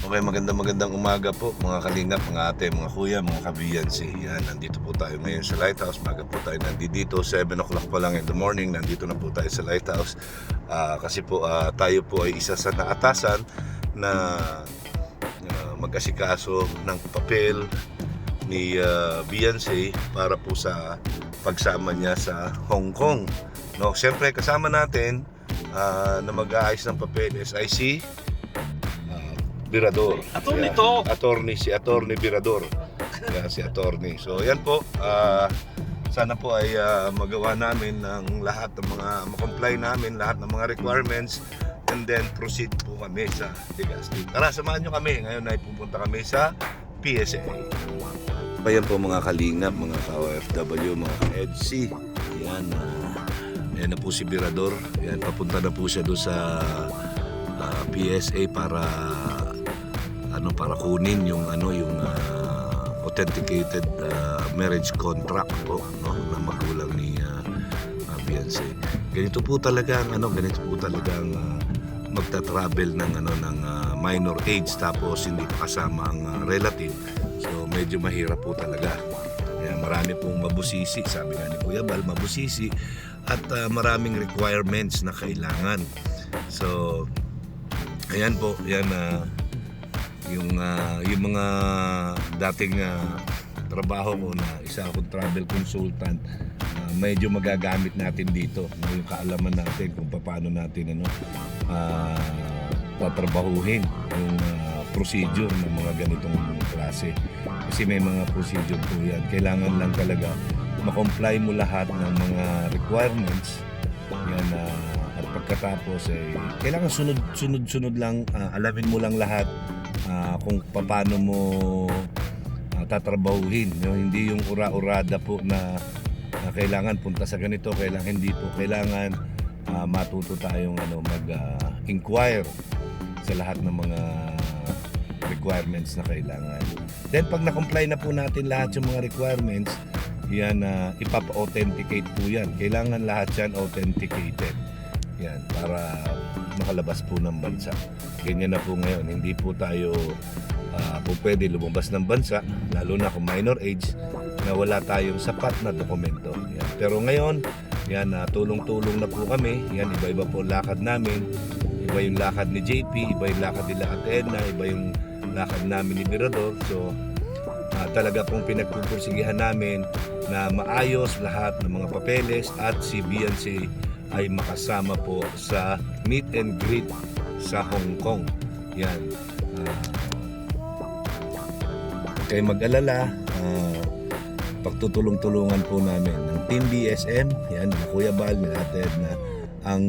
Okay, magandang umaga po mga kalingap, mga ate, mga kuya, mga kabiyansi. Yan, nandito po tayo ngayon sa Lighthouse. Maga po tayo nandito, 7 o'clock pa lang in the morning. Nandito na po tayo sa Lighthouse. Kasi po tayo po ay isa sa naatasan na mag-asikaso ng papel ni Beyonce para po sa pagsama niya sa Hong Kong. No, siyempre kasama natin na mag-aayos ng papel SIC Birador. Attorney to. Si Attorney Birador. Yeah, si Attorney. So yan po, sana po ay magawa namin ng lahat ng mga ma-comply namin, lahat ng mga requirements, and then proceed po kami sa Legazpi. Tara, samahan nyo kami. Ngayon ay pupunta kami sa PSA. Ayan po mga kalingap, mga ka-OFW, mga ka-EDC. Yan, yan na po si Birador. Yan, papunta na po siya doon sa PSA para kunin yung authenticated marriage contract po, no, na magulang ni Beyonce. Ganito po talaga magta-travel ng minor age tapos hindi pa kasama ang relative. So medyo mahirap po talaga. Kaya marami pong mabusisi, sabi nga ni Kuya Bal, mabusisi at maraming requirements na kailangan. So ayan po, yan yung mga dating trabaho ko na isa akong travel consultant, medyo magagamit natin dito, yung kaalaman natin kung paano natin tatrabahuhin yung procedure ng mga ganitong klase. Kasi may mga procedure po yan, kailangan lang talaga ma-comply mo lahat ng mga requirements yan, at pagkatapos kailangan sunod lang, alamin mo lang lahat kung paano mo tatrabahuhin, hindi yung ura-urada po na kailangan punta sa ganito, kailangan hindi po, kailangan matuto tayong mag-inquire sa lahat ng mga requirements na kailangan. Then pag na-comply na po natin lahat yung mga requirements, yan, ipapa-authenticate po yan. Kailangan lahat yan authenticated. Yan, para makalabas po ng bansa. Ganyan na po ngayon. Hindi po tayo po pwede lumabas ng bansa, lalo na kung minor age, na wala tayong sapat na dokumento. Yan. Pero ngayon, yan, tulong-tulong na po kami. Yan, iba-iba po lakad namin. Iba yung lakad ni JP, iba yung lakad nila Ate Edna, iba yung lakad namin ni Mirador. So, talaga pong pinagpupursigihan namin na maayos lahat ng mga papeles at si Beyonce ay makasama po sa meet and greet sa Hong Kong. Yan. Kay mag-alala, pagtutulong-tulungan po namin ng Team BSM, yan, na Kuya Bal, natin na ang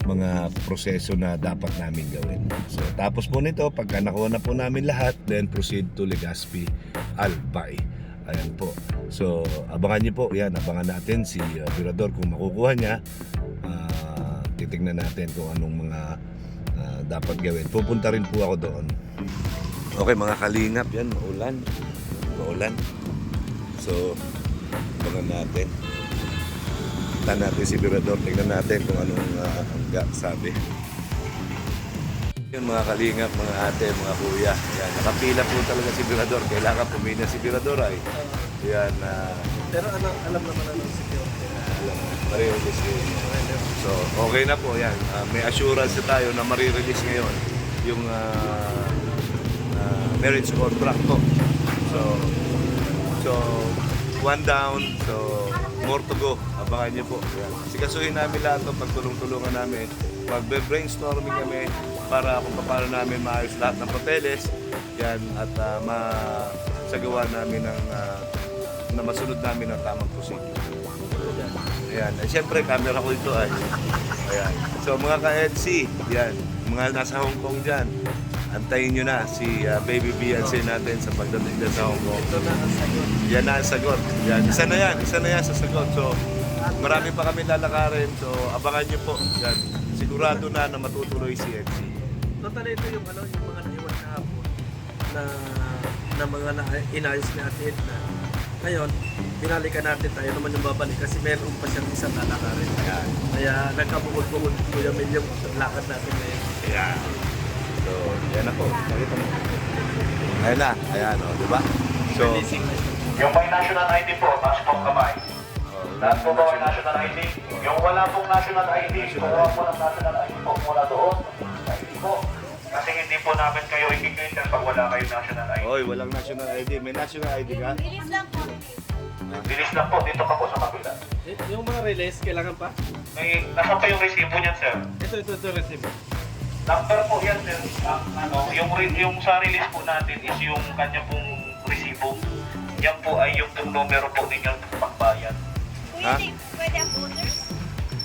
mga proseso na dapat namin gawin. So tapos po nito, pagka nakuha na po namin lahat, then proceed to Legazpi Albay. Ayan po. So abangan niyo po, yan, abangan natin si Birador kung makukuha niya. Titingnan natin kung anong mga dapat gawin. Pupunta rin po ako doon. Okay mga kalingap, yan, maulan. So abangan natin. Tignan natin si Birador, tignan natin kung anong sabi. Yun mga kalingap, mga ate, mga kuya. Yan, nakapila po talaga si Birador. Kailangan pumina si Birador ay. Yan, Pero alam naman ng security. marirelease yun. So, okay na po yan. May assurance tayo na marirelease ngayon yung marriage contract po. So, one down. So, more to go. Abangan niyo po. Yan. Sikasuhin namin lahat ito, pagtulong-tulungan namin. Mag-brainstorming kami para kung paano namin maayos lahat ng papeles. Yan, at masagawa namin na masunod namin ang tamang procedure. Ayan. Siyempre, camera ko ito ay. Ayan. So, mga ka-EDC, yan. Mga nasa Hong Kong dyan, antayin nyo na si Baby Beyonce natin sa pagdating dyan sa Hong Kong. Ito na ang sagot. Yan na ang sagot. Yan. Isa na yan sa sagot. So, marami pa kami lalakarin. So, abangan nyo po. Yan. Sigurado na matutuloy si EDC. Total ito yung mga naiwan kahapon na mga inayos ni Ate Edna. Ngayon, binalikan natin tayo naman yung babalik kasi meron pa siyang isang lalakarin. Kaya nagkabukod-bukod po yung lakad natin ngayon. Ayan. So, yan na po. Nakita mo. Ayan na. Ayan, o, di ba? So, Releasing na siya. Yung may national ID po, taas po ang kamay. Lahat po ba may national ID? Yung wala pong national ID, kuha po ng national ID po mula doon. ID po. Kasi hindi po namin kayo i-cater pag wala kayong national ID. oy, walang national ID. May national ID ka? Bilis lang po. Bilis lang po, dito pa po sa kabila. Yung mga release, kailangan pa? Nasa pa yung resibo niyan, sir? Ito, receive. Number po yan, sir. Yung sa release po natin is yung kanya pong resibo. Yan po ay yung numero po ninyong pagbayan. Ha? Pwede ang voters?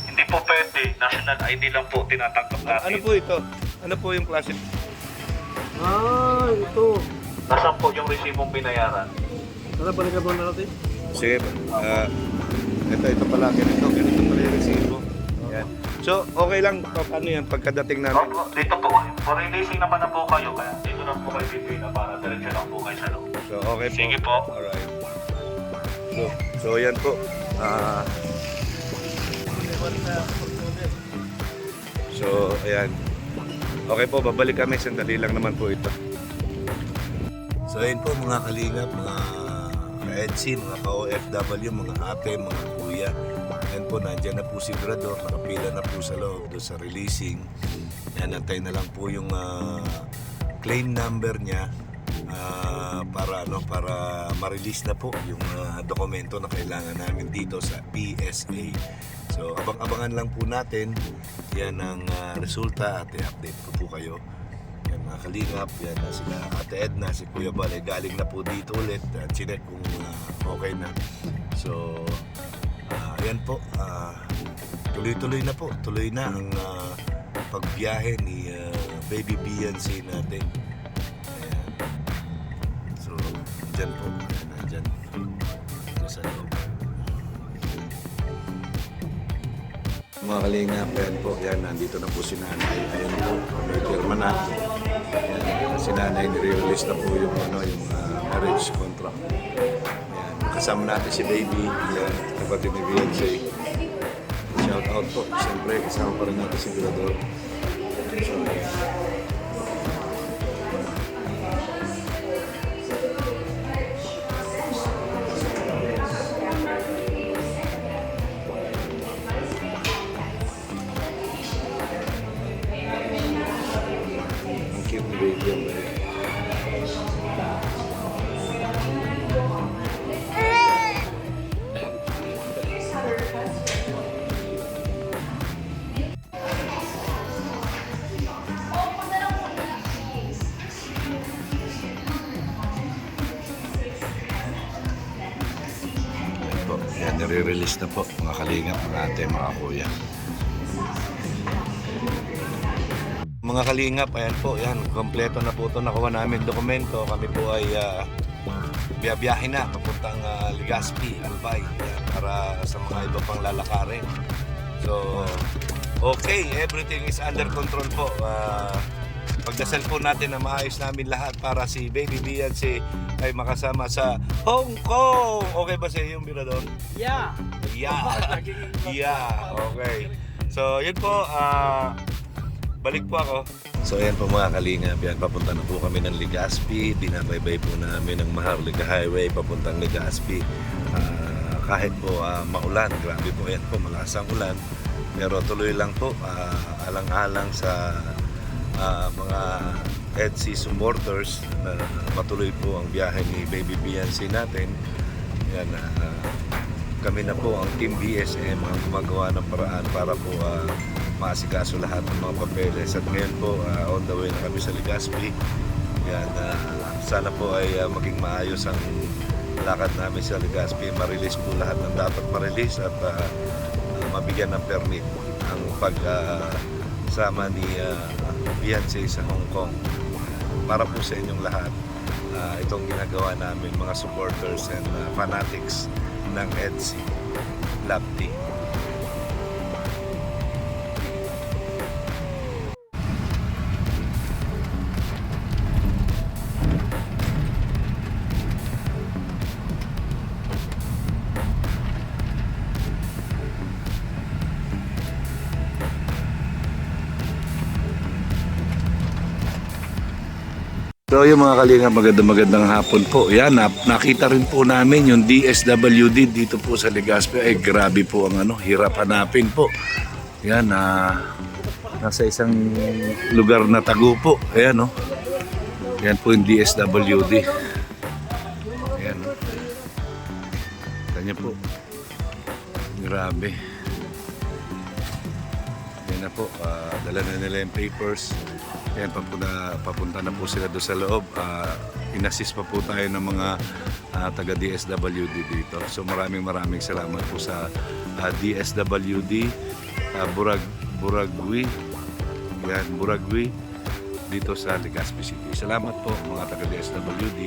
Hindi po pwede. National ID lang po tinatanggap natin. Ano po ito? Ano po yung klase? Ito. Nasaan po yung resibong binayaran? Tara, balikan muna natin. Sige, ito pala, ganito pala yung resibo. Yan. So, okay lang, paano yan, pagkadating namin? Opo, dito po. For releasing naman na po kayo, kaya dito lang po kayo pipila para diretso lang po kayo sa loob. So, okay po. Sige po. Alright. So yan po. So, ayan. Okay po, babalik kami. Sandali lang naman po ito. So, ayan po mga kalingap, mga ka-EDC, mga ka-OFW, mga ate, mga kuya. Ayan po, nandyan na po si Grador. Nakapila na po sa loob doon sa releasing. Ayan, antay na lang po yung claim number niya. Para ma-release na po yung dokumento na kailangan namin dito sa PSA. So abang-abangan lang po natin yan ang resulta at i-update ko po kayo. Yan mga kalingap, yan na sila Ate Edna, si Kuya Bal ay galing na po dito ulit at chinek kung okay na. So yan po, tuloy-tuloy na po, tuloy na ang pagbiyahe ni Baby Beyonce natin. Diyan po, nandyan ito sa loob. Mga kalingap, yan po, yan, nandito na po si nanay. Ayan po, may pirma na. Yan, si nanay, nire-release na po yung marriage contract. Yan, kasama natin si baby, yan, kapatid ni Beyonce. Shout out po, siyempre kasama pa rin natin si Grador. So, yan, nire-release na po mga kalingap, mga ate, mga kuya. Mga kalingap, ayan po, yan, kompleto na po ito, nakuha namin dokumento. Kami po ay biyabiyahin na papuntang Legazpi, Albay, yan, para sa mga iba pang lalakarin. So, okay, everything is under control po. Pagdasal po natin na maayos namin lahat para si Baby Beyonce ay makasama sa Hong Kong. Okay ba sa iyo yung Mirador? Yeah. Yeah. Yeah. Okay. So, yun po. Balik po ako. So, ayan po mga kalingap. Yan, papunta na po kami ng Legazpi. Binabaybay po namin ang Maharlika Highway papuntang Legazpi. Kahit po maulan. Grabe po yan po. Malakas ang ulan. Pero tuloy lang po. Alang-alang sa mga EDC supporters na matuloy po ang biyahe ni Baby Beyonce natin. Yan, kami na po ang Team BSM ang gumagawa ng paraan para po maasikaso lahat ng mga papeles. At ngayon po on the way na kami sa Legazpi. Yan, sana po ay maging maayos ang lakad namin sa Legazpi. Ma-release po lahat ng dapat ma-release at mabigyan ng permit ang pagsama ni Beyonce sa Hong Kong. Para po sa inyong lahat, itong ginagawa namin mga supporters and fanatics ng EDC Lab Team. So yung mga kalinga, magandang hapon po. Yan, nakita rin po namin yung DSWD dito po sa Legazpi. Ay grabe po ang hirap hanapin po. Yan, nasa isang lugar na tago po. Ayan, yan po yung DSWD. Ayan, kanya po. Grabe. Yan na po, dala na nila yung papers. Yan, papunta na po sila doon sa loob. In-assist pa po tayo ng mga taga DSWD dito. So maraming salamat po sa DSWD Buragwi. Yan, Buragwi dito sa Legazpi City. Salamat po mga taga DSWD.